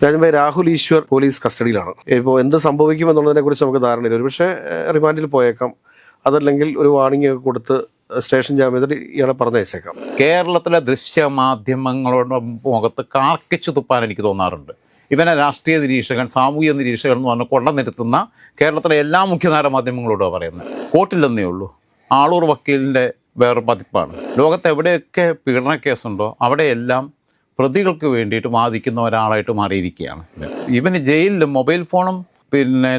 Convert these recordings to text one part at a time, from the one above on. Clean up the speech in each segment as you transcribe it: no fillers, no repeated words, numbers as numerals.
Rajan Rahul Easwar police കസ്റ്റഡിയിലാണ്. ഇപ്പോൾ എന്ത് സംഭവിക്കുമെന്നുള്ളതിനെ കുറിച്ച് നമുക്ക് ധാരണയില്ല. ഒരുപക്ഷെ റിമാൻഡിൽ പോയേക്കാം, അതല്ലെങ്കിൽ ഒരു വാണിംഗ് ഒക്കെ കൊടുത്ത് സ്റ്റേഷൻ ജാമ്യത്തിൽ ഇയാളെ പറഞ്ഞയച്ചേക്കാം. കേരളത്തിലെ ദൃശ്യമാധ്യമങ്ങളുടെ മുഖത്ത് കാർക്കിച്ചു തുപ്പാൻ എനിക്ക് തോന്നാറുണ്ട്. ഇവനെ രാഷ്ട്രീയ നിരീക്ഷകൻ, സാമൂഹ്യ നിരീക്ഷകൻ എന്ന് പറഞ്ഞ് കൊണ്ടുനിർത്തുന്ന കേരളത്തിലെ എല്ലാ മുഖ്യധാര മാധ്യമങ്ങളോടോ പറയുന്നത്. കോട്ടില്ലെന്നേ ഉള്ളൂ. ആളൂർ വക്കീലിൻ്റെ വേറെ പതിപ്പാണ്. ലോകത്ത് എവിടെയൊക്കെ പീഡന കേസുണ്ടോ അവിടെയെല്ലാം പ്രതികൾക്ക് വേണ്ടിയിട്ട് വാദിക്കുന്ന ഒരാളായിട്ട് മാറിയിരിക്കുകയാണ്. ഇവന് ജയിലിൽ മൊബൈൽ ഫോണും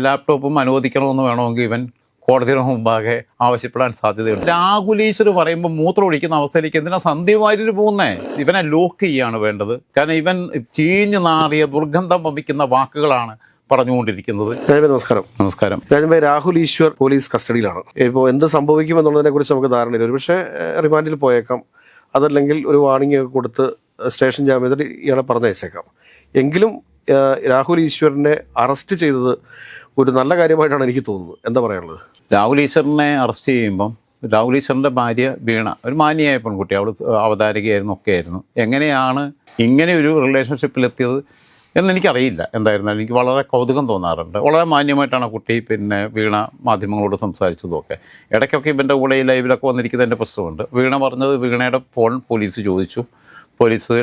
ലാപ്ടോപ്പും അനുവദിക്കണമെന്ന് വേണമെങ്കിൽ ഇവൻ കോടതിയുടെ മുമ്പാകെ ആവശ്യപ്പെടാൻ സാധ്യതയുണ്ട്. രാഹുൽ ഈശ്വർ പറയുമ്പോൾ മൂത്രം ഒഴിക്കുന്ന അവസ്ഥയിലേക്ക് എന്തിനാ സന്ദീപ് വാര്യർ പോകുന്നേ? ഇവനെ ലോക്ക് ചെയ്യാണ് വേണ്ടത്. കാരണം ഇവൻ ചീഞ്ഞു നാറിയ ദുർഗന്ധം വമിക്കുന്ന വാക്കുകളാണ് പറഞ്ഞുകൊണ്ടിരിക്കുന്നത്. നമസ്കാരം. നമസ്കാരം. രാജൻ രാഹുൽ ഈശ്വർ പോലീസ് കസ്റ്റഡിയിലാണ്. ഇപ്പോൾ എന്ത് സംഭവിക്കുമെന്നുള്ളതിനെ കുറിച്ച് നമുക്ക് ധാരണയില്ല. ഒരുപക്ഷെ റിമാൻഡിൽ പോയേക്കാം, അതല്ലെങ്കിൽ ഒരു വാണിംഗ് ഒക്കെ കൊടുത്ത് സ്റ്റേഷൻ ജാമ്യത്തിൽ ഇയാളെ പറഞ്ഞയച്ചേക്കാം. എങ്കിലും രാഹുൽ ഈശ്വറിനെ അറസ്റ്റ് ചെയ്തത് ഒരു നല്ല കാര്യമായിട്ടാണ് എനിക്ക് തോന്നുന്നത്. എന്താ പറയാനുള്ളത്? രാഹുൽ ഈശ്വറിനെ അറസ്റ്റ് ചെയ്യുമ്പം രാഹുൽ ഈശ്വറിൻ്റെ ഭാര്യ വീണ ഒരു മാന്യയായ പെൺകുട്ടി, അവൾ അവതാരകയായിരുന്നു, ഒക്കെ ആയിരുന്നു. എങ്ങനെയാണ് ഇങ്ങനെ ഒരു റിലേഷൻഷിപ്പിലെത്തിയത് എന്നെനിക്കറിയില്ല. എന്തായിരുന്നാലും എനിക്ക് വളരെ കൗതുകം തോന്നാറുണ്ട്. വളരെ മാന്യമായിട്ടാണ് കുട്ടി വീണ മാധ്യമങ്ങളോട് സംസാരിച്ചതൊക്കെ. ഇടയ്ക്കൊക്കെ ഇവൻ്റെ കൂടെ ഈ ലൈവിലൊക്കെ വന്നിരിക്കുന്നതിൻ്റെ പ്രശ്നമുണ്ട്. വീണ പറഞ്ഞത് വീണയുടെ ഫോൺ പോലീസ് ചോദിച്ചു. പോലീസ്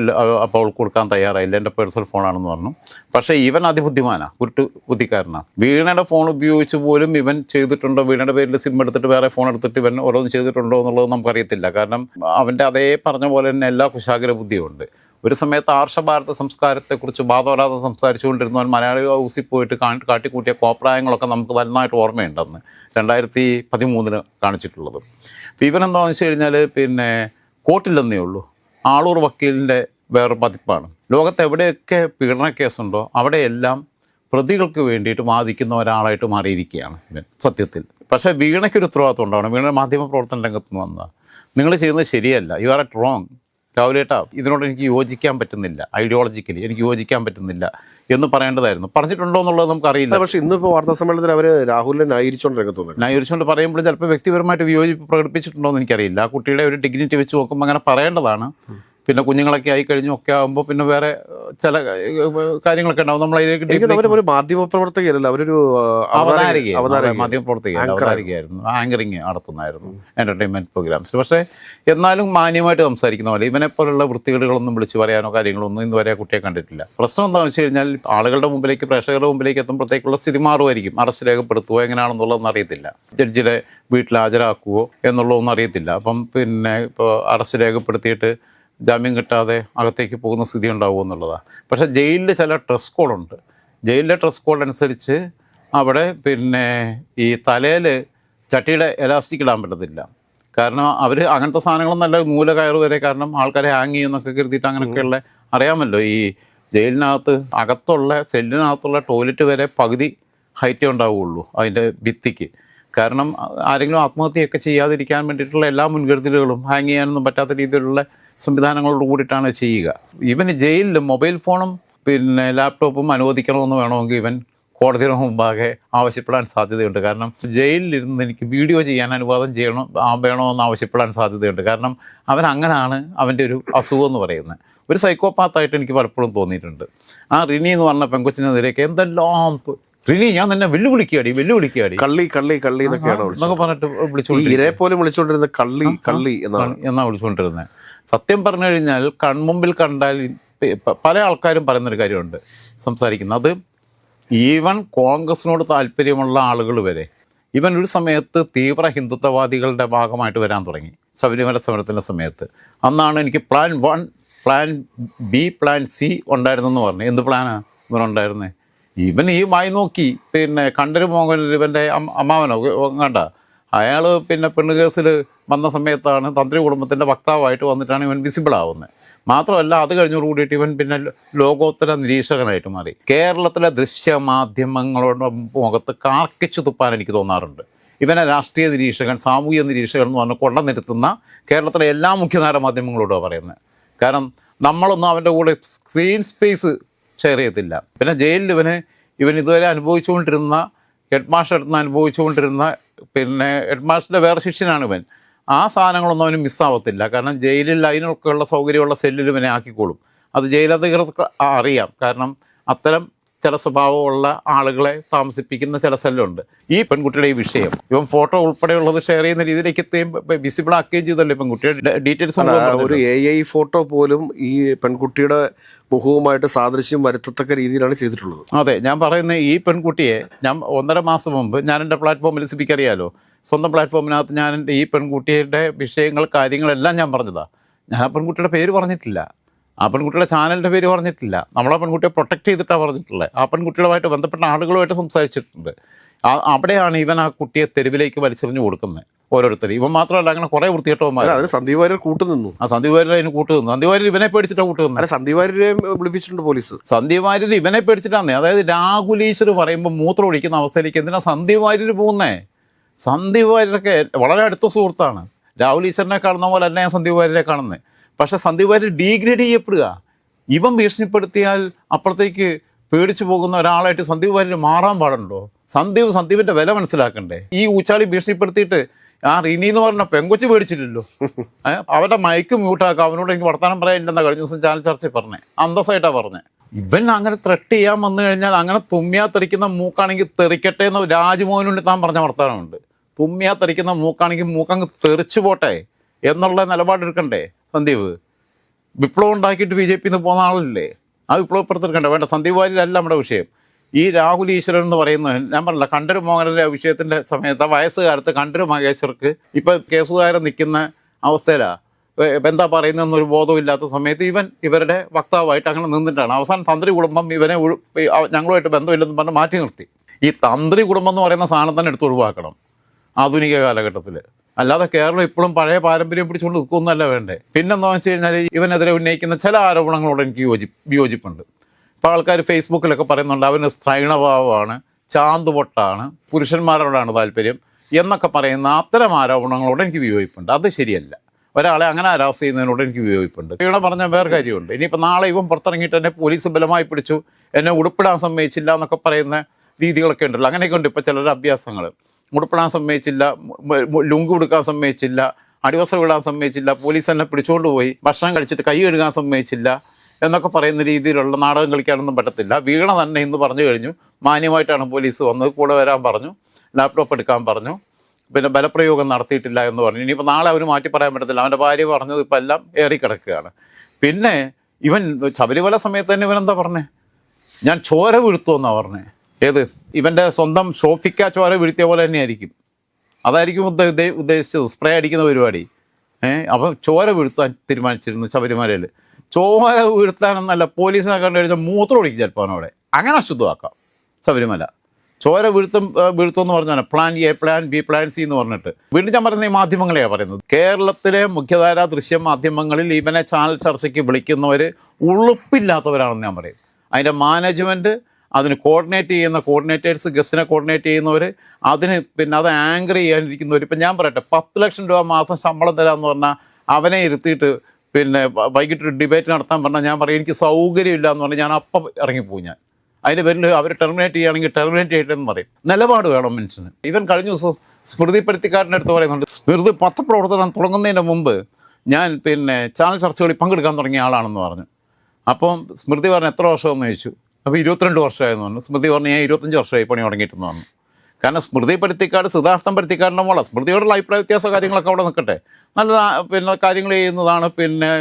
അപ്പോൾ കൊടുക്കാൻ തയ്യാറായില്ല, എൻ്റെ പേഴ്സണൽ ഫോണാണെന്ന് പറഞ്ഞു. പക്ഷേ ഇവൻ അതിബുദ്ധിമാനാണ്, കുരുട്ട് ബുദ്ധിക്കാരനാണ്. വീണയുടെ ഫോൺ ഉപയോഗിച്ച് പോലും ഇവൻ ചെയ്തിട്ടുണ്ടോ, വീണയുടെ പേരിൽ സിം എടുത്തിട്ട് വേറെ ഫോൺ എടുത്തിട്ട് ഇവൻ ഓരോന്ന് ചെയ്തിട്ടുണ്ടോ എന്നുള്ളത് നമുക്കറിയത്തില്ല. കാരണം അവൻ്റെ അതേ പറഞ്ഞ പോലെ തന്നെ എല്ലാ കുശാഗ്ര ബുദ്ധിയുണ്ട്. ഒരു സമയത്ത് ആർഷഭാരത സംസ്കാരത്തെക്കുറിച്ച് ബാധവരാതെ സംസാരിച്ചുകൊണ്ടിരുന്നവൻ മലയാളി ഹൗസിൽ പോയിട്ട് കാട്ടിക്കൂട്ടിയ കോപ്രായങ്ങളൊക്കെ നമുക്ക് നന്നായിട്ട് ഓർമ്മയുണ്ടെന്ന് 2013 കാണിച്ചിട്ടുള്ളത്. അപ്പോൾ ഇവനെന്താണെന്ന് വെച്ച് കഴിഞ്ഞാൽ കോട്ടില്ലെന്നേ ഉള്ളൂ. ആളൂർ വക്കീലിൻ്റെ വേറെ പതിപ്പാണ്. ലോകത്ത് എവിടെയൊക്കെ പീഡന കേസുണ്ടോ അവിടെയെല്ലാം പ്രതികൾക്ക് വേണ്ടിയിട്ട് വാദിക്കുന്ന ഒരാളായിട്ട് മാറിയിരിക്കുകയാണ് ഇവൻ സത്യത്തിൽ. പക്ഷേ വീണയ്ക്കൊരു ഉത്തരവാദിത്വം ഉണ്ടാവണം. വീണ മാധ്യമ പ്രവർത്തന രംഗത്ത് നിന്ന് വന്നതാണ്. നിങ്ങൾ ചെയ്യുന്നത് ശരിയല്ല, യു ആർ അറ്റ് റോങ്. രാഹുലേട്ടാ, ഇതിനോട് എനിക്ക് യോജിക്കാൻ പറ്റുന്നില്ല, ഐഡിയോളജിക്കലി എനിക്ക് യോജിക്കാൻ പറ്റുന്നില്ല എന്ന് പറയേണ്ടതായിരുന്നു. പറഞ്ഞിട്ടുണ്ടോ എന്നുള്ളത് നമുക്കറിയില്ല. പക്ഷേ ഇന്നിപ്പോൾ വാർത്താ സമ്മേളനത്തിൽ അവർ രാഹുലിനെ ന്യായീകരിച്ചുകൊണ്ട് പറയുമ്പോൾ ചിലപ്പോൾ വ്യക്തിപരമായിട്ട് വിയോജിപ്പ് പ്രകടിപ്പിച്ചിട്ടുണ്ടോ എന്ന് എനിക്കറിയില്ല. ആ കുട്ടിയുടെ ഒരു ഡിഗ്നിറ്റി വെച്ച് നോക്കുമ്പോൾ അങ്ങനെ പറയേണ്ടതാണ്. കുഞ്ഞുങ്ങളൊക്കെ ആയി കഴിഞ്ഞു ഒക്കെ ആകുമ്പോൾ വേറെ ചില കാര്യങ്ങളൊക്കെ ഉണ്ടാവും. നമ്മളൊരു മാധ്യമ പ്രവർത്തകയല്ല, അവരൊരു മാധ്യമ പ്രവർത്തകയായിരുന്നു, ആങ്കറിങ് നടത്തുന്നതായിരുന്നു എൻ്റർടൈൻമെൻറ്റ് പ്രോഗ്രാംസ്. പക്ഷേ എന്നാലും മാന്യമായിട്ട് സംസാരിക്കുന്ന പോലെ ഇവനെപ്പോലുള്ള വൃത്തികേടുകളൊന്നും വിളിച്ച് പറയാനോ കാര്യങ്ങളൊന്നും ഇന്നുവരെ കുട്ടിയെ കണ്ടിട്ടില്ല. പ്രശ്നം എന്താണെന്ന് വെച്ച് കഴിഞ്ഞാൽ ആളുകളുടെ മുമ്പിലേക്ക്, പ്രേക്ഷകരുടെ മുമ്പിലേക്ക് എത്തുമ്പോഴത്തേക്കുള്ള സ്ഥിതി മാറുമായിരിക്കും. അറസ്റ്റ് രേഖപ്പെടുത്തുമോ എങ്ങനെയാണെന്നുള്ളതൊന്നും അറിയത്തില്ല. ജഡ്ജിയുടെ വീട്ടിൽ ഹാജരാക്കുമോ എന്നുള്ളതൊന്നും അറിയത്തില്ല. അപ്പം ഇപ്പോൾ അറസ്റ്റ് രേഖപ്പെടുത്തിയിട്ട് ജാമ്യം കിട്ടാതെ അകത്തേക്ക് പോകുന്ന സ്ഥിതി ഉണ്ടാവുമോ എന്നുള്ളതാണ്. പക്ഷേ ജയിലിൽ ചില ഡ്രസ് കോഡുണ്ട്. ജയിലിലെ ഡ്രസ് കോഡ് അനുസരിച്ച് അവിടെ ഈ തലയിൽ ചട്ടിയുടെ എലാസ്റ്റിക് ഇടാൻ പറ്റത്തില്ല. കാരണം അവർ അങ്ങനത്തെ സാധനങ്ങളൊന്നല്ല, നൂല കയറ് വരെ. കാരണം ആൾക്കാരെ ഹാങ് ചെയ്യുന്നൊക്കെ കരുതിയിട്ട് അങ്ങനെയൊക്കെയുള്ള അറിയാമല്ലോ. ഈ ജയിലിനകത്ത് അകത്തുള്ള സെല്ലിനകത്തുള്ള ടോയ്ലറ്റ് വരെ പകുതി ഹൈറ്റേ ഉണ്ടാവുകയുള്ളൂ അതിൻ്റെ ഭിത്തിക്ക്. കാരണം ആരെങ്കിലും ആത്മഹത്യയൊക്കെ ചെയ്യാതിരിക്കാൻ വേണ്ടിയിട്ടുള്ള എല്ലാ മുൻകരുതലുകളും, ഹാങ് ചെയ്യാനൊന്നും പറ്റാത്ത രീതിയിലുള്ള സംവിധാനങ്ങളോട് കൂടിയിട്ടാണ് ചെയ്യുക. ഇവന് ജയിലിൽ മൊബൈൽ ഫോണും ലാപ്ടോപ്പും അനുവദിക്കണമെന്ന് വേണമെങ്കിൽ ഇവൻ കോടതിയുടെ മുമ്പാകെ ആവശ്യപ്പെടാൻ സാധ്യതയുണ്ട്. കാരണം ജയിലിലിരുന്ന് എനിക്ക് വീഡിയോ ചെയ്യാൻ അനുവാദം വേണമെന്ന് ആവശ്യപ്പെടാൻ സാധ്യതയുണ്ട്. കാരണം അവൻ അങ്ങനെയാണ്, അവൻ്റെ ഒരു അസുഖം എന്ന് പറയുന്നത്. ഒരു സൈക്കോപാത്തായിട്ട് എനിക്ക് പലപ്പോഴും തോന്നിയിട്ടുണ്ട്. ആ റിനി എന്ന് പറഞ്ഞ പെങ്കൊച്ചിനെതിരെയൊക്കെ എന്തെല്ലാം, റിനി ഞാൻ തന്നെ വെല്ലുവിളിക്കാടി കള്ളി എന്നൊക്കെ പറഞ്ഞിട്ട് വിളിച്ചോണ്ടിരുന്ന കള്ളി എന്നാ വിളിച്ചുകൊണ്ടിരുന്നത്. സത്യം പറഞ്ഞു കഴിഞ്ഞാൽ കൺമുമ്പിൽ കണ്ടാൽ പല ആൾക്കാരും പറയുന്നൊരു കാര്യമുണ്ട് സംസാരിക്കുന്നത്. അത് ഈവൻ കോൺഗ്രസിനോട് താല്പര്യമുള്ള ആളുകൾ വരെ ഇവൻ ഒരു സമയത്ത് തീവ്ര ഹിന്ദുത്വവാദികളുടെ ഭാഗമായിട്ട് വരാൻ തുടങ്ങി. ശബരിമല സമരത്തിൻ്റെ സമയത്ത് അന്നാണ് എനിക്ക് plan 1, plan B, plan C ഉണ്ടായിരുന്നെന്ന് പറഞ്ഞു. എന്ത് പ്ലാനാണ് ഇവനുണ്ടായിരുന്നത്? ഇവൻ ഈ വായി നോക്കി കണ്ടൊരു മോഹൻ ഇവൻ്റെ അമ്മാവനോ കണ്ട അയാൾ പെണ്ണ് കേസിൽ വന്ന സമയത്താണ് തന്ത്രി കുടുംബത്തിൻ്റെ വക്താവായിട്ട് വന്നിട്ടാണ് ഇവൻ വിസിബിൾ ആവുന്നത്. മാത്രമല്ല അത് കഴിഞ്ഞോടുകൂടിയിട്ട് ഇവൻ ലോകോത്തര നിരീക്ഷകനായിട്ട് മാറി. കേരളത്തിലെ ദൃശ്യമാധ്യമങ്ങളുടെ മുഖത്ത് കാർക്കിച്ചു തുപ്പാൻ എനിക്ക് തോന്നാറുണ്ട്. ഇവനെ രാഷ്ട്രീയ നിരീക്ഷകൻ, സാമൂഹ്യ നിരീക്ഷകൻ എന്ന് പറഞ്ഞ് കൊണ്ടുനിർത്തുന്ന കേരളത്തിലെ എല്ലാ മുഖ്യധാര മാധ്യമങ്ങളോടാണ് പറയുന്നത്. കാരണം നമ്മളൊന്നും അവൻ്റെ കൂടെ സ്ക്രീൻ സ്പേസ് ഷെയർ ചെയ്യത്തില്ല. ജയിലിൽ ഇവൻ ഇതുവരെ അനുഭവിച്ചുകൊണ്ടിരുന്ന ഹെഡ് മാസ്റ്റർ അടുത്ത് അനുഭവിച്ചുകൊണ്ടിരുന്ന ഹെഡ് മാസ്റ്ററുടെ വേറെ ശിഷ്യനാണ് ഇവൻ. ആ സാധനങ്ങളൊന്നും അവന് മിസ്സാവത്തില്ല. കാരണം ജയിലിൽ അതിനൊക്കെയുള്ള സൗകര്യമുള്ള സെല്ലിൽ ഇവനെ ആക്കിക്കോളും. അത് ജയിലധികൃതർക്ക് അറിയാം. കാരണം അത്തരം ചില സ്വഭാവമുള്ള ആളുകളെ താമസിപ്പിക്കുന്ന ചില സെല്ലുണ്ട്. ഈ പെൺകുട്ടിയുടെ ഈ വിഷയം ഇവൻ ഫോട്ടോ ഉൾപ്പെടെയുള്ളത് ഷെയർ ചെയ്യുന്ന രീതിയിലേക്ക് എത്തുകയും വിസിബിൾ ആക്കുകയും ചെയ്തല്ലോ പെൺകുട്ടിയുടെ ഡീറ്റെയിൽസ്. ഒരു AI ഫോട്ടോ പോലും ഈ പെൺകുട്ടിയുടെ മുഖവുമായിട്ട് സാദൃശ്യം വരുത്തത്തക്ക രീതിയിലാണ് ചെയ്തിട്ടുള്ളത്. അതെ, ഞാൻ പറയുന്ന ഈ പെൺകുട്ടിയെ ഞാൻ 1.5 മാസം മുമ്പ് ഞാൻ എൻ്റെ പ്ലാറ്റ്ഫോമിൽ സിബിക്കറിയാലോ, സ്വന്തം പ്ലാറ്റ്ഫോമിനകത്ത് ഞാൻ എൻ്റെ ഈ പെൺകുട്ടിയുടെ വിഷയങ്ങൾ കാര്യങ്ങളെല്ലാം ഞാൻ പറഞ്ഞതാണ്. ഞാൻ ആ പെൺകുട്ടിയുടെ പേര് പറഞ്ഞിട്ടില്ല, ആ പെൺകുട്ടിയുടെ ചാനലിൻ്റെ പേര് പറഞ്ഞിട്ടില്ല, നമ്മളെ പെൺകുട്ടിയെ പ്രൊട്ടക്ട് ചെയ്തിട്ടാണ് പറഞ്ഞിട്ടുള്ളത്. ആ പെൺകുട്ടികളുമായിട്ട് ബന്ധപ്പെട്ട ആളുകളുമായിട്ട് സംസാരിച്ചിട്ടുണ്ട്. അവിടെയാണ് ഇവൻ ആ കുട്ടിയെ തെരുവിലേക്ക് വലിച്ചെറിഞ്ഞു കൊടുക്കുന്നത് ഓരോരുത്തരും. ഇവൻ മാത്രമല്ല, അങ്ങനെ കുറെ വൃത്തികെട്ടവന്മാർ. അതിന് സന്ദീപ് വാര്യർ കൂട്ടുനിന്നു. ആ സന്ദീപ് വാര്യർ അതിന് കൂട്ടുനിന്നു. സന്ദീപ് വാര്യർ ഇവനെ പേടിച്ചിട്ടാണ് കൂട്ടുനിന്നത്. സന്ദീപ് വാര്യരെ വിളിപ്പിച്ചിട്ടുണ്ട് പോലീസ്. സന്ദീപ് വാര്യർ ഇവനെ പേടിച്ചിട്ടാണ്. അതായത് രാഹുൽ ഈശ്വർ പറയുമ്പോൾ മൂത്രം ഒഴിക്കുന്ന അവസ്ഥയിലേക്ക് എന്തിനാ സന്ദീപ് വാര്യർ പോകുന്നേ? സന്ദീപ് വാര്യരൊക്കെ വളരെ അടുത്ത സുഹൃത്താണ്. രാഹുൽ ഈശ്വറിനെ കാണുന്ന പോലെ അല്ല ഞാൻ സന്ദീപ് വാര്യരെ കാണുന്നത്. പക്ഷെ സന്ദീപ് വാര്യർ ഡീഗ്രേഡ് ചെയ്യപ്പെടുക. ഇവൻ ഭീഷണിപ്പെടുത്തിയാൽ അപ്പുറത്തേക്ക് പേടിച്ചു പോകുന്ന ഒരാളായിട്ട് സന്ദീപ് വാര്യർ മാറാൻ പാടുണ്ടോ? സന്ദീപിന്റെ വില മനസ്സിലാക്കണ്ടേ? ഈ ഊച്ചാളി ഭീഷണിപ്പെടുത്തിയിട്ട് ആ റിനി എന്ന് പറഞ്ഞ പെങ്കൊച്ച് പേടിച്ചില്ലല്ലോ. അവരുടെ മൈക്ക് മ്യൂട്ടാക്കാം, അവനോട് എനിക്ക് വർത്തമാനം പറയാനില്ലെന്നാ കഴിഞ്ഞ ദിവസം ചാനൽ ചർച്ചയിൽ പറഞ്ഞേ, അന്തസ്സായിട്ടാണ് പറഞ്ഞത്. ഇവൻ അങ്ങനെ ത്രെട്ട് ചെയ്യാൻ വന്നു കഴിഞ്ഞാൽ അങ്ങനെ തുമ്മിയാ തെറിക്കുന്ന മൂക്കാണെങ്കിൽ തെറിക്കട്ടെ എന്ന് രാജ്മോഹനുണ്ട് താൻ പറഞ്ഞ വർത്തമാനമുണ്ട്. തുമ്മിയാ തെറിക്കുന്ന മൂക്കാണെങ്കിൽ മൂക്കങ്ങ് തെറിച്ചു പോട്ടെ എന്നുള്ള നിലപാടെടുക്കണ്ടേ സന്ദീപ്? വിപ്ലവം ഉണ്ടാക്കിയിട്ട് BJP പോകുന്ന ആളല്ലേ? ആ വിപ്ലവപ്പെടുത്തെടുക്കണ്ടേ? വേണ്ട, സന്ദീപ് വാര്യരല്ല നമ്മുടെ വിഷയം. ഈ രാഹുൽ ഈശ്വരൻ എന്ന് പറയുന്നത് ഞാൻ പറഞ്ഞില്ല, കണ്ഠര് മോഹനന്റെ വിഷയത്തിന്റെ സമയത്ത് വയസ്സുകാലത്ത് കണ്ഠര് മഹേശ്വർക്ക് ഇപ്പൊ കേസുകാരൻ നിൽക്കുന്ന അവസ്ഥയിലാണ്. എന്താ പറയുന്നതെന്നൊരു ബോധമില്ലാത്ത സമയത്ത് ഇവരുടെ വക്താവായിട്ട് അങ്ങനെ നിന്നിട്ടാണ്. അവസാനം തന്ത്രി കുടുംബം ഇവനെ ഞങ്ങളുമായിട്ട് ബന്ധമില്ലെന്ന് പറഞ്ഞ് മാറ്റി നിർത്തി. ഈ തന്ത്രി കുടുംബം എന്ന് പറയുന്ന സാധനം തന്നെ എടുത്ത് ഒഴിവാക്കണം ആധുനിക കാലഘട്ടത്തിൽ. അല്ലാതെ കേരളം ഇപ്പോഴും പഴയ പാരമ്പര്യം പിടിച്ചുകൊണ്ട് നിൽക്കുമെന്നല്ല വേണ്ടേ. പിന്നെന്താ വെച്ച് കഴിഞ്ഞാൽ ഇവനെതിരെ ഉന്നയിക്കുന്ന ചില ആരോപണങ്ങളോട് എനിക്ക് വിയോജിപ്പുണ്ട്. ഇപ്പോൾ ആൾക്കാർ ഫേസ്ബുക്കിലൊക്കെ പറയുന്നുണ്ട് അവന് സ്ത്രൈണഭാവമാണ്, ചാന്തുപൊട്ടാണ്, പുരുഷന്മാരോടാണ് താല്പര്യം എന്നൊക്കെ പറയുന്ന അത്തരം ആരോപണങ്ങളോട് എനിക്ക് വിയോജിപ്പുണ്ട്. അത് ശരിയല്ല. ഒരാളെ അങ്ങനെ ഹരാസ് ചെയ്യുന്നതിനോട് എനിക്ക് വിയോജിപ്പുണ്ട്. വീണ പറഞ്ഞ വേറെ കാര്യമുണ്ട്. ഇനിയിപ്പോൾ നാളെ ഇവൻ പുറത്തിറങ്ങിയിട്ട് എന്നെ പോലീസ് ബലമായി പിടിച്ചു, എന്നെ ഉടുപ്പിടാൻ സമ്മതിച്ചില്ല എന്നൊക്കെ പറയുന്ന രീതികളൊക്കെ ഉണ്ടല്ലോ. അങ്ങനെയൊക്കെ ഉണ്ട് ഇപ്പോൾ ചിലരുടെ അഭ്യാസങ്ങൾ. ഉടുപ്പിടാൻ സമ്മതിച്ചില്ല, ലുങ്ക് കൊടുക്കാൻ സമ്മതിച്ചില്ല, അടിവസ്ത്രം ഇടാൻ സമ്മതിച്ചില്ല, പോലീസ് എന്നെ പിടിച്ചുകൊണ്ട് പോയി, ഭക്ഷണം കഴിച്ചിട്ട് കൈ കഴുകാൻ സമ്മതിച്ചില്ല എന്നൊക്കെ പറയുന്ന രീതിയിലുള്ള നാടകം കളിക്കാനൊന്നും പറ്റത്തില്ല. വീണ തന്നെ ഇന്ന് പറഞ്ഞു കഴിഞ്ഞു, മാന്യമായിട്ടാണ് പോലീസ് വന്നത്, കൂടെ വരാൻ പറഞ്ഞു, ലാപ്ടോപ്പ് എടുക്കാൻ പറഞ്ഞു, പിന്നെ ബലപ്രയോഗം നടത്തിയിട്ടില്ല എന്ന് പറഞ്ഞു. ഇനിയിപ്പോൾ നാളെ അവന് മാറ്റി പറയാൻ പറ്റത്തില്ല. അവൻ്റെ ഭാര്യ പറഞ്ഞത് ഇപ്പം എല്ലാം ഏറിക്കിടക്കുകയാണ്. പിന്നെ ഇവൻ ശബരിമല സമയത്ത് തന്നെ ഇവനെന്താ പറഞ്ഞേ? ഞാൻ ചോര വീഴ്ത്തുമെന്നാണ് പറഞ്ഞേ. ഏത്? ഇവൻ്റെ സ്വന്തം ഷോഫിക്ക ചോര വീഴ്ത്തിയ പോലെ തന്നെയായിരിക്കും. അതായിരിക്കും ഉദ്ദേശിച്ചത്, സ്പ്രേ അടിക്കുന്ന പരിപാടി. അപ്പം ചോര വീഴ്ത്താൻ തീരുമാനിച്ചിരുന്നു ശബരിമലയിൽ. ചോര വീഴ്ത്താനെന്നല്ല, പോലീസിനെ കണ്ടു കഴിഞ്ഞാൽ മൂത്രം ഒഴിക്കും ചിലപ്പോൾ അവനോടെ. അങ്ങനെ അശുദ്ധമാക്കാം ശബരിമല. ചോര വീഴ്ത്തുമെന്ന് പറഞ്ഞാൽ plan A, plan B, plan C എന്ന് പറഞ്ഞിട്ട്. വീണ്ടും ഞാൻ പറയുന്നത് ഈ മാധ്യമങ്ങളെയാണ് പറയുന്നത്. കേരളത്തിലെ മുഖ്യധാരാ ദൃശ്യ മാധ്യമങ്ങളിൽ ഇവനെ ചാനൽ ചർച്ചയ്ക്ക് വിളിക്കുന്നവർ ഉളുപ്പില്ലാത്തവരാണെന്ന് ഞാൻ പറയും. അതിൻ്റെ മാനേജ്മെൻറ്റ്, അതിന് കോർഡിനേറ്റ് ചെയ്യുന്ന കോർഡിനേറ്റേഴ്സ്, ഗസ്റ്റിനെ കോർഡിനേറ്റ് ചെയ്യുന്നവർ, അതിന് പിന്നെ അത് ആങ്കർ ചെയ്യാനിരിക്കുന്നവർ. ഇപ്പം ഞാൻ പറയട്ടെ, 10 ലക്ഷം രൂപ മാസം ശമ്പളം തരാമെന്ന് പറഞ്ഞാൽ അവനെ ഇരുത്തിയിട്ട് പിന്നെ വൈകിട്ടൊരു ഡിബേറ്റ് നടത്താൻ പറഞ്ഞാൽ ഞാൻ പറയും എനിക്ക് സൗകര്യമില്ല എന്ന് പറഞ്ഞാൽ ഞാൻ അപ്പം ഇറങ്ങിപ്പോയി. ഞാൻ അതിൻ്റെ പേരിൽ അവർ ടെർമിനേറ്റ് ചെയ്യുകയാണെങ്കിൽ ടെർമിനേറ്റ് ചെയ്യട്ടെന്ന് പറയും. നിലപാട് വേണം മനുഷ്യന്. ഇവൻ കഴിഞ്ഞ ദിവസം സ്മൃതി പരുത്തിക്കാരൻ്റെ അടുത്ത് പറയുന്നുണ്ട്, സ്മൃതി പത്രപ്രവർത്തനം തുടങ്ങുന്നതിന് മുമ്പ് ഞാൻ പിന്നെ ചാനൽ ചർച്ചകളിൽ പങ്കെടുക്കാൻ തുടങ്ങിയ ആളാണെന്ന് പറഞ്ഞു. അപ്പം സ്മൃതി പറഞ്ഞു എത്ര വർഷമെന്ന് ചോദിച്ചു. അപ്പോൾ 22 വർഷമായെന്ന് പറഞ്ഞു. സ്മൃതി പറഞ്ഞു ഞാൻ 25 വർഷമായി പണി തുടങ്ങിയിട്ടെന്ന് പറഞ്ഞു. കാരണം സ്മൃതി പരുത്തിക്കാട് സിദ്ധാർത്ഥൻ പരുത്തിക്കാടിൻ്റെ മോളാണ്. സ്മൃതിയോടുള്ള അഭിപ്രായ വ്യത്യാസ കാര്യങ്ങളൊക്കെ അവിടെ നിൽക്കട്ടെ, നല്ല പിന്നെ കാര്യങ്ങൾ ചെയ്യുന്നതാണ്. പിന്നെ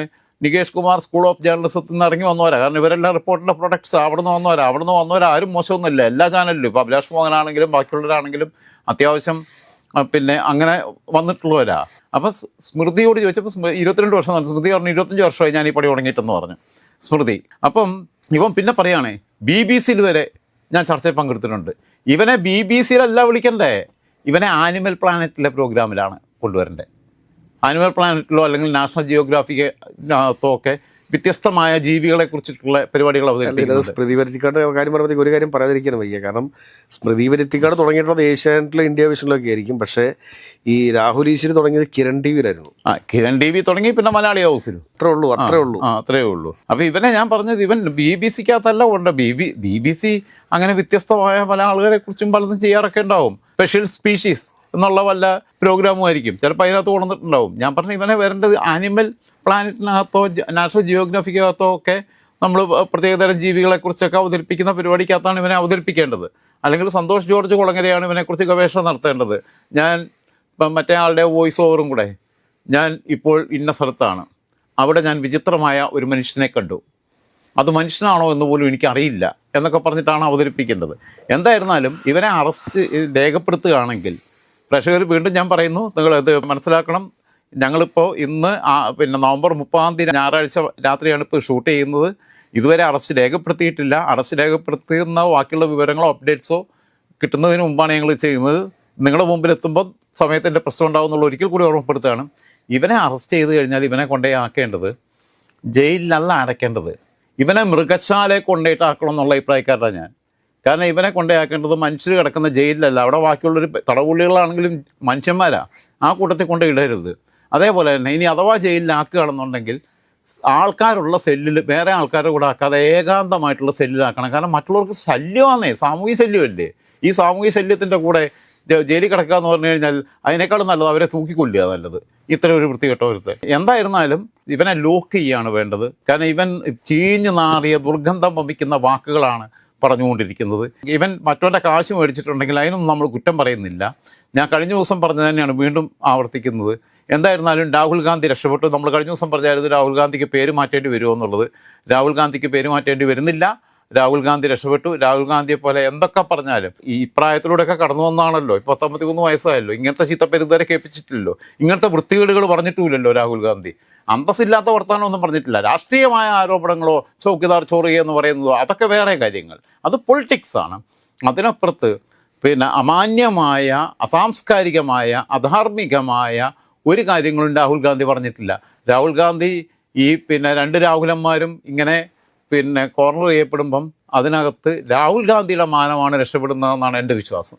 നികേഷ് കുമാർ സ്കൂൾ ഓഫ് ജേർണലിസത്തിൽ നിന്ന് ഇറങ്ങി വന്നവരാ. കാരണം ഇവരെല്ലാം റിപ്പോർട്ടിൻ്റെ പ്രൊഡക്ട്സ് അവിടെ നിന്ന് വന്നവരാ. ആരും മോശമൊന്നുമില്ല. എല്ലാ ചാനലിലും ഇപ്പോൾ അഭിലാഷ് മോഹനാണെങ്കിലും ബാക്കിയുള്ളവരാണെങ്കിലും അത്യാവശ്യം പിന്നെ അങ്ങനെ വന്നിട്ടുള്ളവരാ. അപ്പം സ്മൃതിയോട് ചോദിച്ചപ്പോൾ 22 വർഷം പറഞ്ഞു. സ്മൃതി പറഞ്ഞു 25 വർഷമായി ഞാൻ ഈ പണി തുടങ്ങിയിട്ടെന്ന് പറഞ്ഞു സ്മൃതി. അപ്പം ഇവൻ പിന്നെ പറയുകയാണേ BBC വരെ ഞാൻ ചർച്ചയിൽ പങ്കെടുത്തിട്ടുണ്ട്. ഇവനെ BBC വിളിക്കണ്ടേ, ഇവനെ ആനിമൽ പ്ലാനറ്റിലെ പ്രോഗ്രാമിലാണ് കൊണ്ടുവരേണ്ടത്. ആനിമൽ പ്ലാനറ്റിലോ അല്ലെങ്കിൽ നാഷണൽ ജിയോഗ്രാഫിക്കോ ഒക്കെ വ്യത്യസ്തമായ ജീവികളെ കുറിച്ചിട്ടുള്ള പരിപാടികൾ അവതരിപ്പിക്കുന്നത്. സ്മൃതി പരുത്തിക്കാട് കാര്യം പറയുമ്പോൾ ഒരു കാര്യം പറയാതിരിക്കാൻ വയ്യ. കാരണം സ്മൃതി പരുത്തിക്കാട് തുടങ്ങിയിട്ടുള്ളത് ഏഷ്യാനെറ്റിലും ഇന്ത്യ വിഷനിലൊക്കെ ആയിരിക്കും. പക്ഷേ ഈ രാഹുൽ ഈശ്വരി തുടങ്ങിയത് കിരൺ ടിവിയിലായിരുന്നു. കിരൺ TV തുടങ്ങി, പിന്നെ മലയാളി ഹൗസിലും. അത്രേ ഉള്ളൂ. അപ്പോൾ ഇവനെ ഞാൻ പറഞ്ഞത് ഇവൻ BBCക്കകത്തല്ല ഉണ്ട്. BBC അങ്ങനെ വ്യത്യസ്തമായ പല ആളുകളെ കുറിച്ചും പലതും ചെയ്യാറൊക്കെ ഉണ്ടാവും. സ്പെഷ്യൽ സ്പീഷീസ് എന്നുള്ള വല്ല പ്രോഗ്രാമും ആയിരിക്കും ചിലപ്പോൾ അതിനകത്ത് കൊണ്ടുവന്നിട്ടുണ്ടാവും. ഞാൻ പറഞ്ഞു ഇവനെ വരേണ്ടത് ആനിമൽ പ്ലാനറ്റിനകത്തോ നാഷണൽ ജിയോഗ്രാഫിക്കകത്തോ ഒക്കെ നമ്മൾ പ്രത്യേകതരം ജീവികളെക്കുറിച്ചൊക്കെ അവതരിപ്പിക്കുന്ന പരിപാടിക്കകത്താണ് ഇവനെ അവതരിപ്പിക്കേണ്ടത്. അല്ലെങ്കിൽ സന്തോഷ് ജോർജ് കുളങ്ങരയാണ് ഇവനെക്കുറിച്ച് ഗവേഷണം നടത്തേണ്ടത്. ഞാൻ ഇപ്പം മറ്റേ ആളുടെ വോയിസ് ഓവറും കൂടെ, ഞാൻ ഇപ്പോൾ ഇന്ന സ്ഥലത്താണ്, അവിടെ ഞാൻ വിചിത്രമായ ഒരു മനുഷ്യനെ കണ്ടു, അത് മനുഷ്യനാണോ എന്ന് പോലും എനിക്കറിയില്ല എന്നൊക്കെ പറഞ്ഞിട്ടാണ് അവതരിപ്പിക്കേണ്ടത്. എന്തായിരുന്നാലും ഇവനെ അറസ്റ്റ് രേഖപ്പെടുത്തുകയാണെങ്കിൽ പ്രേക്ഷകർ, വീണ്ടും ഞാൻ പറയുന്നു, നിങ്ങളത് മനസ്സിലാക്കണം. ഞങ്ങളിപ്പോൾ ഇന്ന് പിന്നെ നവംബർ 30 ഞായറാഴ്ച രാത്രിയാണ് ഇപ്പോൾ ഷൂട്ട് ചെയ്യുന്നത്. ഇതുവരെ അറസ്റ്റ് രേഖപ്പെടുത്തിയിട്ടില്ല. അറസ്റ്റ് രേഖപ്പെടുത്തുന്ന ബാക്കിയുള്ള വിവരങ്ങളോ അപ്ഡേറ്റ്സോ കിട്ടുന്നതിന് മുമ്പാണ് ഞങ്ങൾ ചെയ്യുന്നത്. നിങ്ങളുടെ മുമ്പിൽ എത്തുമ്പോൾ സമയത്തിൻ്റെ പ്രശ്നം ഉണ്ടാവും എന്നുള്ള ഒരിക്കൽ കൂടി ഓർമ്മപ്പെടുത്തുകയാണ്. ഇവനെ അറസ്റ്റ് ചെയ്ത് കഴിഞ്ഞാൽ ഇവനെ കൊണ്ടേ ആക്കേണ്ടത് ജയിലിലല്ല അടയ്ക്കേണ്ടത്, ഇവനെ മൃഗശാലയെ കൊണ്ടുപോയിട്ട് ആക്കണം എന്നുള്ള അഭിപ്രായക്കാരനാണ് ഞാൻ. കാരണം ഇവനെ കൊണ്ടുപോയാക്കേണ്ടത് മനുഷ്യർ കിടക്കുന്ന ജയിലിലല്ല. അവിടെ ബാക്കിയുള്ളൊരു തടവുള്ളികളാണെങ്കിലും മനുഷ്യന്മാരാണ്, ആ കൂട്ടത്തിൽ കൊണ്ട് ഇടരുത്. അതേപോലെ തന്നെ ഇനി അഥവാ ജയിലിലാക്കുകയാണെന്നുണ്ടെങ്കിൽ ആൾക്കാരുള്ള സെല്ലിൽ വേറെ ആൾക്കാരുടെ കൂടെ ആക്കാതെ ഏകാന്തമായിട്ടുള്ള സെല്ലിലാക്കണം. കാരണം മറ്റുള്ളവർക്ക് ശല്യമാണേ, സാമൂഹിക ശല്യമല്ലേ. ഈ സാമൂഹിക ശല്യത്തിൻ്റെ കൂടെ ജയിലിൽ കിടക്കുക എന്ന് പറഞ്ഞു കഴിഞ്ഞാൽ അതിനേക്കാളും നല്ലത് അവരെ തൂക്കിക്കൊല്ലുക നല്ലത്, ഇത്ര ഒരു വൃത്തികെട്ടവരുത്ത്. എന്തായിരുന്നാലും ഇവനെ ലോക്ക് ചെയ്യുകയാണ് വേണ്ടത്. കാരണം ഇവൻ ചീഞ്ഞു നാറിയ ദുർഗന്ധം വമിക്കുന്ന വാക്കുകളാണ് പറഞ്ഞുകൊണ്ടിരിക്കുന്നത്. ഇവൻ മറ്റവൻ്റെ കാശ് മേടിച്ചിട്ടുണ്ടെങ്കിൽ അതിനൊന്നും നമ്മൾ കുറ്റം പറയുന്നില്ല. ഞാൻ കഴിഞ്ഞ ദിവസം പറഞ്ഞത് തന്നെയാണ് വീണ്ടും ആവർത്തിക്കുന്നത്. എന്തായിരുന്നാലും രാഹുൽ ഗാന്ധി രക്ഷപ്പെട്ടു. നമ്മൾ കഴിഞ്ഞ ദിവസം പറഞ്ഞായിരുന്നു രാഹുൽ ഗാന്ധിക്ക് പേര് മാറ്റേണ്ടി വരുമോ എന്നുള്ളത്. രാഹുൽ ഗാന്ധിക്ക് പേര് മാറ്റേണ്ടി വരുന്നില്ല. രാഹുൽ ഗാന്ധി രക്ഷപ്പെട്ടു. രാഹുൽ ഗാന്ധിയെ പോലെ എന്തൊക്കെ പറഞ്ഞാലും ഈ പ്രായത്തിലൂടെയൊക്കെ കടന്നു വന്നാണല്ലോ, ഇപ്പോൾ 53 വയസ്സായല്ലോ. ഇങ്ങനത്തെ ചീത്തപ്പേര് ഇതുവരെ കേൾപ്പിച്ചിട്ടില്ലല്ലോ, ഇങ്ങനത്തെ വൃത്തികേടുകൾ പറഞ്ഞിട്ടുമില്ലല്ലോ രാഹുൽ ഗാന്ധി. അന്തസ്സില്ലാത്ത വർത്തമാനമൊന്നും പറഞ്ഞിട്ടില്ല. രാഷ്ട്രീയമായ ആരോപണങ്ങളോ ചൗക്കിദാർ ചോറി എന്ന് പറയുന്നതോ അതൊക്കെ വേറെ കാര്യങ്ങൾ, അത് പൊളിറ്റിക്സാണ്. അതിനപ്പുറത്ത് പിന്നെ അമാന്യമായ, അസാംസ്കാരികമായ, അധാർമികമായ ഒരു കാര്യങ്ങളും രാഹുൽ ഗാന്ധി പറഞ്ഞിട്ടില്ല. രാഹുൽ ഗാന്ധി ഈ പിന്നെ 2 രാഹുലന്മാരും ഇങ്ങനെ പിന്നെ കോർണർ ചെയ്യപ്പെടുമ്പം അതിനകത്ത് രാഹുൽ ഗാന്ധിയുടെ മാനമാണ് രക്ഷപ്പെടുന്നതെന്നാണ് എൻ്റെ വിശ്വാസം.